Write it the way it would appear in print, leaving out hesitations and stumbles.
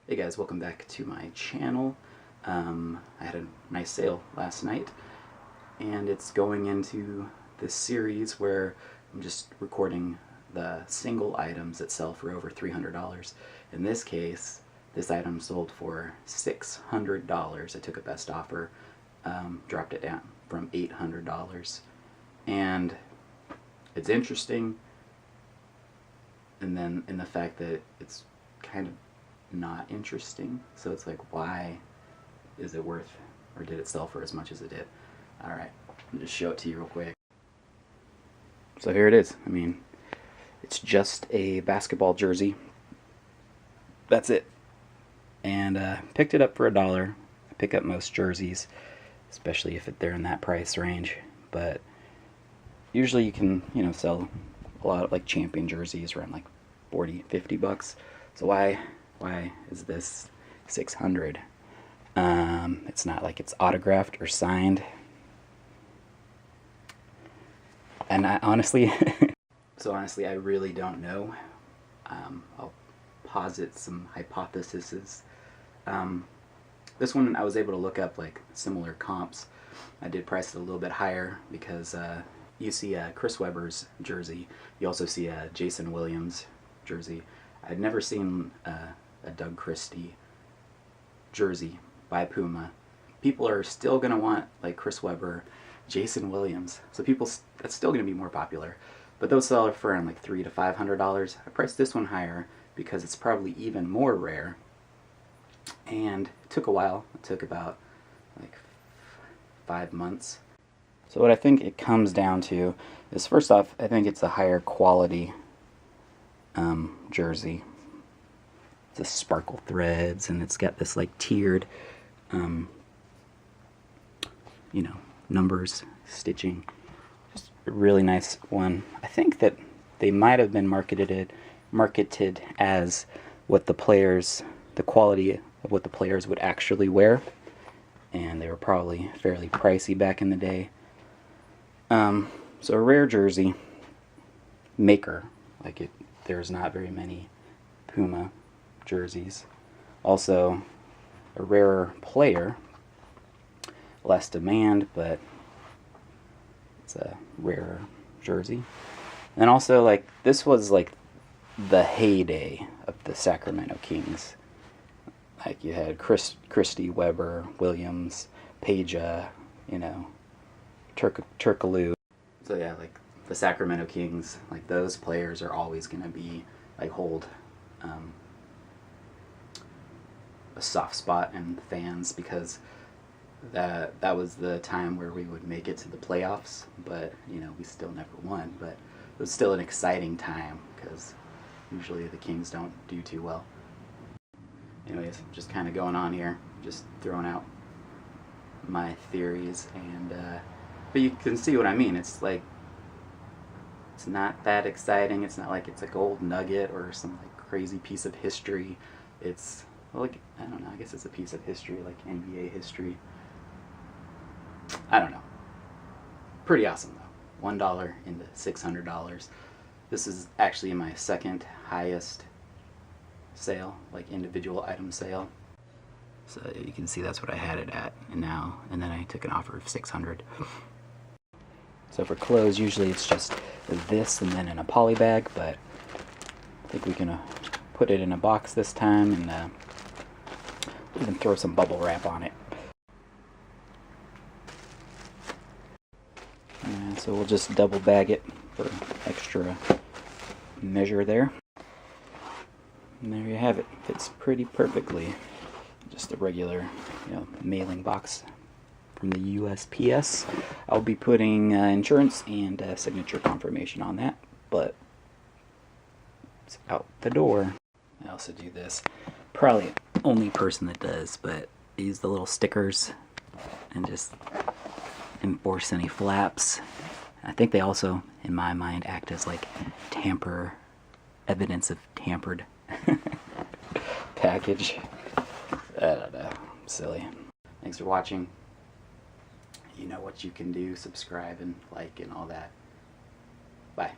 Hey guys, welcome back to my channel. I had a nice sale last night, and it's going into this series where I'm just recording the single items that sell for over $300. In this case, this item sold for $600. I took a best offer, dropped it down from $800, and it's interesting, and then in the fact that it's kind of not interesting. So it's like, why is it worth, or did it sell for as much as it did? Alright, I'll just show it to you real quick. So here it is. I mean, it's just a basketball jersey. That's it. And picked it up for $1. I pick up most jerseys, especially if they're in that price range. But usually you can, sell a lot of like champion jerseys around like 40, 50 bucks. So why is this 600? It's not like it's autographed or signed. And I honestly, I really don't know. I'll posit some hypotheses. This one I was able to look up like similar comps. I did price it a little bit higher because you see Chris Webber's jersey. You also see a Jason Williams jersey. I'd never seen a Doug Christie jersey by Puma. People are still going to want like Chris Webber, Jason Williams. So that's still going to be more popular. But those sell for around like $300 to $500. I priced this one higher because it's probably even more rare. And it took a while. It took about like 5 months. So what I think it comes down to is, first off, I think it's a higher quality jersey. It's a sparkle threads, and it's got this like tiered, numbers, stitching. Just a really nice one. I think that they might have been marketed as what the quality of what the players would actually wear, and they were probably fairly pricey back in the day. So a rare jersey maker, there's not very many Puma jerseys. Also, a rarer player, less demand, but it's a rarer jersey. And also, this was the heyday of the Sacramento Kings. You had Christie, Webber, Williams, Peja, Turkoglu. So yeah, the Sacramento Kings, those players are always going to be hold a soft spot in fans, because that was the time where we would make it to the playoffs, but we still never won. But it was still an exciting time because usually the Kings don't do too well. Anyways, just kind of going on here, just throwing out my theories, and but you can see what I mean. It's it's not that exciting. It's not like it's a gold nugget or some crazy piece of history. It's I don't know, I guess it's a piece of history, NBA history. I don't know. Pretty awesome though. $1 into $600. This is actually my second highest sale, individual item sale. So you can see that's what I had it at, and then I took an offer of $600. So for clothes, usually it's just this and then in a poly bag, but I think we can put it in a box this time, and even throw some bubble wrap on it. And so we'll just double bag it for extra measure there. And there you have it. Fits pretty perfectly. Just a regular, mailing box from the USPS. I'll be putting insurance and signature confirmation on that, but it's out the door. I also do this. Probably only person that does, but I use the little stickers and just enforce any flaps. I think they also, in my mind, act as evidence of tampered package. I don't know. Silly. Thanks for watching. You know what you can do. Subscribe and like and all that. Bye.